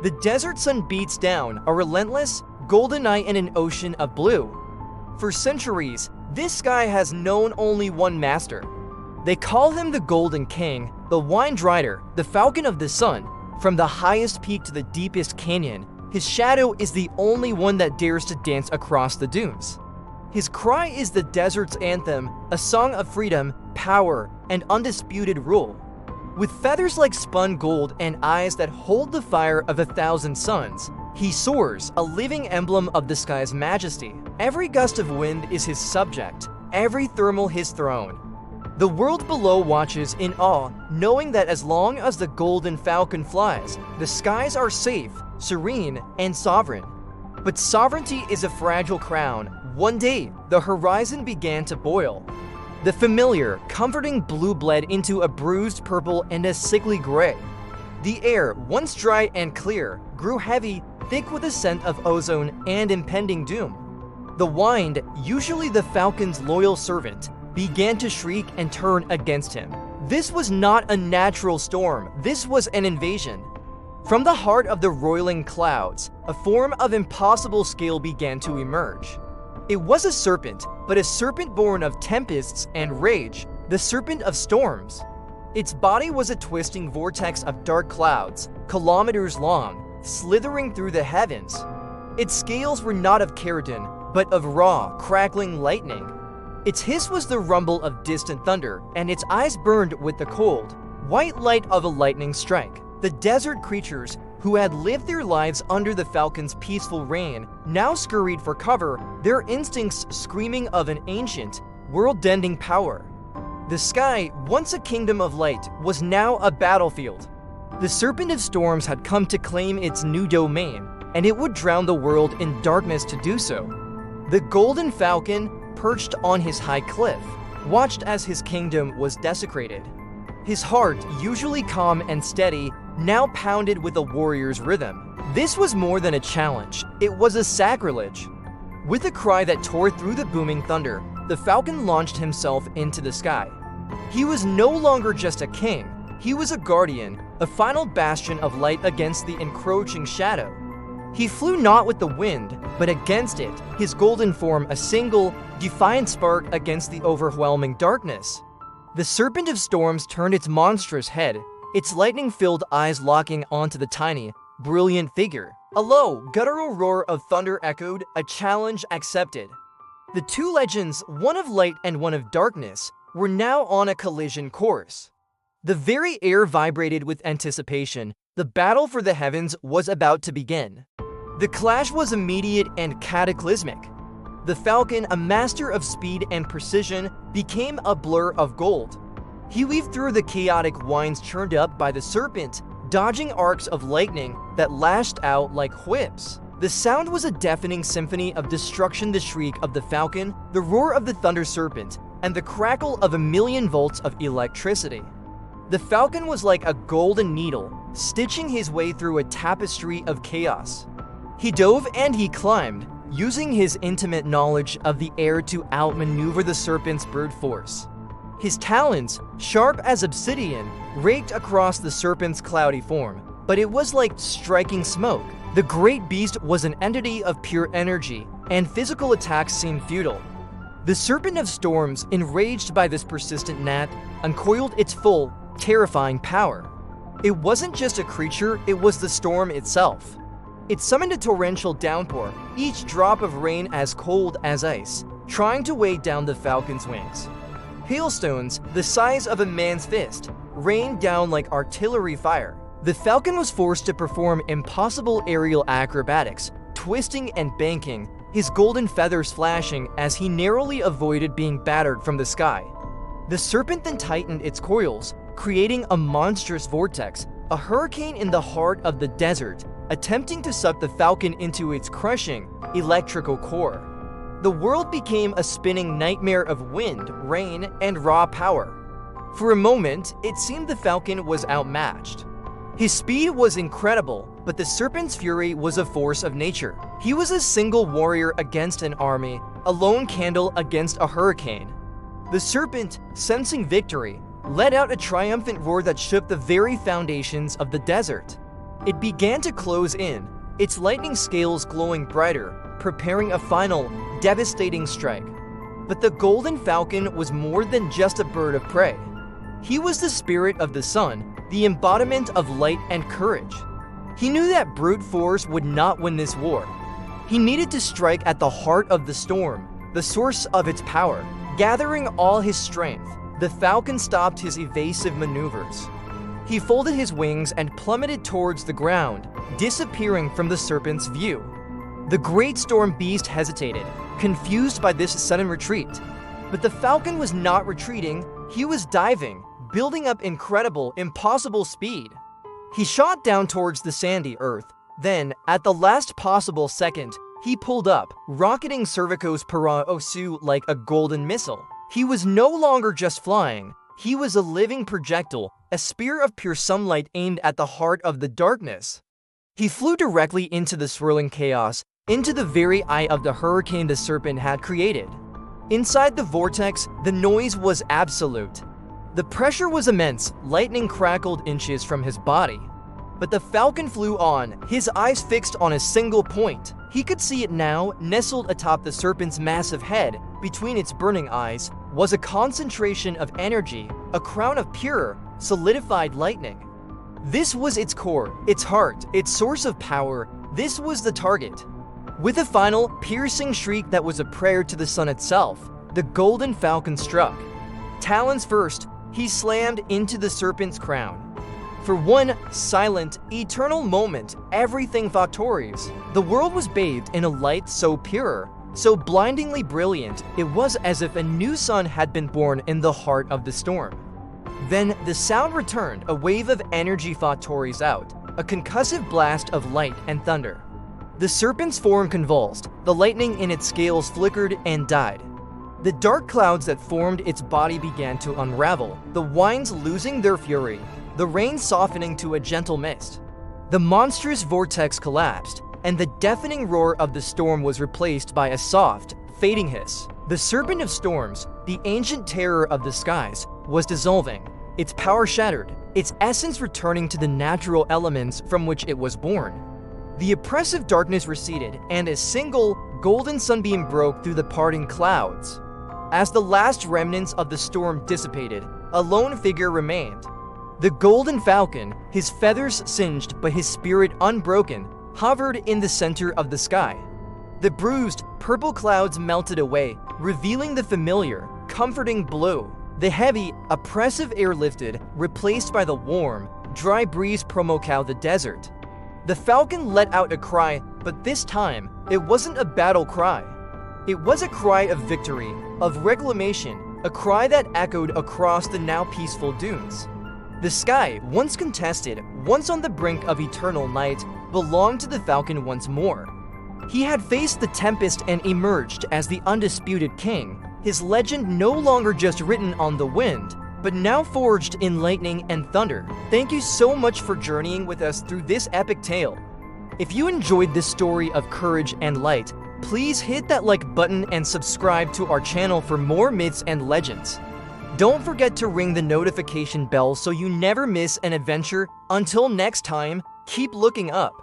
The desert sun beats down, a relentless, golden night in an ocean of blue. For centuries, this sky has known only one master. They call him the Golden King, the Wind Rider, the Falcon of the Sun. From the highest peak to the deepest canyon, his shadow is the only one that dares to dance across the dunes. His cry is the desert's anthem, a song of freedom, power, and undisputed rule. With feathers like spun gold and eyes that hold the fire of 1,000 suns, he soars, a living emblem of the sky's majesty. Every gust of wind is his subject, every thermal his throne. The world below watches in awe, knowing that as long as the Golden Falcon flies, the skies are safe, serene, and sovereign. But sovereignty is a fragile crown. One day, the horizon began to boil. The familiar, comforting blue bled into a bruised purple and a sickly gray. The air, once dry and clear, grew heavy, thick with a scent of ozone and impending doom. The wind, usually the Falcon's loyal servant, began to shriek and turn against him. This was not a natural storm, this was an invasion. From the heart of the roiling clouds, a form of impossible scale began to emerge. It was a serpent, but a serpent born of tempests and rage, the Serpent of Storms. Its body was a twisting vortex of dark clouds, kilometers long, slithering through the heavens. Its scales were not of keratin, but of raw, crackling lightning. Its hiss was the rumble of distant thunder, and its eyes burned with the cold, white light of a lightning strike. The desert creatures, who had lived their lives under the Falcon's peaceful reign, now scurried for cover, their instincts screaming of an ancient, world-ending power. The sky, once a kingdom of light, was now a battlefield. The Serpent of Storms had come to claim its new domain, and it would drown the world in darkness to do so. The Golden Falcon, perched on his high cliff, watched as his kingdom was desecrated. His heart, usually calm and steady, now pounded with a warrior's rhythm. This was more than a challenge, it was a sacrilege. With a cry that tore through the booming thunder, the Falcon launched himself into the sky. He was no longer just a king, he was a guardian, a final bastion of light against the encroaching shadow. He flew not with the wind, but against it, his golden form a single, defiant spark against the overwhelming darkness. The Serpent of Storms turned its monstrous head, its lightning-filled eyes locking onto the tiny, brilliant figure. A low, guttural roar of thunder echoed, a challenge accepted. The two legends, one of light and one of darkness, were now on a collision course. The very air vibrated with anticipation. The battle for the heavens was about to begin. The clash was immediate and cataclysmic. The Falcon, a master of speed and precision, became a blur of gold. He weaved through the chaotic winds churned up by the serpent, dodging arcs of lightning that lashed out like whips. The sound was a deafening symphony of destruction, the shriek of the Falcon, the roar of the thunder serpent, and the crackle of 1,000,000 volts of electricity. The Falcon was like a golden needle, stitching his way through a tapestry of chaos. He dove and he climbed, using his intimate knowledge of the air to outmaneuver the serpent's brute force. His talons, sharp as obsidian, raked across the serpent's cloudy form, but it was like striking smoke. The great beast was an entity of pure energy, and physical attacks seemed futile. The Serpent of Storms, enraged by this persistent gnat, uncoiled its full, terrifying power. It wasn't just a creature, it was the storm itself. It summoned a torrential downpour, each drop of rain as cold as ice, trying to weigh down the Falcon's wings. Hailstones, the size of a man's fist, rained down like artillery fire. The Falcon was forced to perform impossible aerial acrobatics, twisting and banking, his golden feathers flashing as he narrowly avoided being battered from the sky. The serpent then tightened its coils, creating a monstrous vortex, a hurricane in the heart of the desert, attempting to suck the Falcon into its crushing, electrical core. The world became a spinning nightmare of wind, rain, and raw power. For a moment, it seemed the Falcon was outmatched. His speed was incredible, but the serpent's fury was a force of nature. He was a single warrior against an army, a lone candle against a hurricane. The serpent, sensing victory, let out a triumphant roar that shook the very foundations of the desert. It began to close in, its lightning scales glowing brighter, preparing a final, devastating strike. But the golden falcon was more than just a bird of prey. He was the spirit of the sun, the embodiment of light and courage. He knew that brute force would not win this war. He needed to strike at the heart of the storm, the source of its power. Gathering all his strength, the falcon stopped his evasive maneuvers. He folded his wings and plummeted towards the ground, disappearing from the serpent's view. The great storm beast hesitated, confused by this sudden retreat. But the falcon was not retreating, he was diving, building up incredible, impossible speed. He shot down towards the sandy earth. Then, at the last possible second, he pulled up, rocketing Cervicos para Osu like a golden missile. He was no longer just flying, he was a living projectile, a spear of pure sunlight aimed at the heart of the darkness. He flew directly into the swirling chaos, into the very eye of the hurricane the serpent had created. Inside the vortex, the noise was absolute. The pressure was immense, lightning crackled inches from his body. But the falcon flew on, his eyes fixed on a single point. He could see it now, nestled atop the serpent's massive head, between its burning eyes, was a concentration of energy, a crown of pure, solidified lightning. This was its core, its heart, its source of power. This was the target. With a final, piercing shriek that was a prayer to the sun itself, the golden falcon struck. Talons first, he slammed into the serpent's crown. For one silent, eternal moment, everything factories. The world was bathed in a light so pure, so blindingly brilliant, it was as if a new sun had been born in the heart of the storm. Then the sound returned, a wave of energy factories out, a concussive blast of light and thunder. The serpent's form convulsed, the lightning in its scales flickered and died. The dark clouds that formed its body began to unravel, the winds losing their fury, the rain softening to a gentle mist. The monstrous vortex collapsed, and the deafening roar of the storm was replaced by a soft, fading hiss. The Serpent of Storms, the ancient terror of the skies, was dissolving, its power shattered, its essence returning to the natural elements from which it was born. The oppressive darkness receded, and a single, golden sunbeam broke through the parting clouds. As the last remnants of the storm dissipated, a lone figure remained. The golden falcon, his feathers singed but his spirit unbroken, hovered in the center of the sky. The bruised, purple clouds melted away, revealing the familiar, comforting blue. The heavy, oppressive air lifted, replaced by the warm, dry breeze promocao the desert. The falcon let out a cry, but this time, it wasn't a battle cry. It was a cry of victory, of reclamation, a cry that echoed across the now peaceful dunes. The sky, once contested, once on the brink of eternal night, belonged to the falcon once more. He had faced the tempest and emerged as the undisputed king, his legend no longer just written on the wind, but now forged in lightning and thunder. Thank you so much for journeying with us through this epic tale. If you enjoyed this story of courage and light, please hit that like button and subscribe to our channel for more myths and legends. Don't forget to ring the notification bell so you never miss an adventure. Until next time, keep looking up.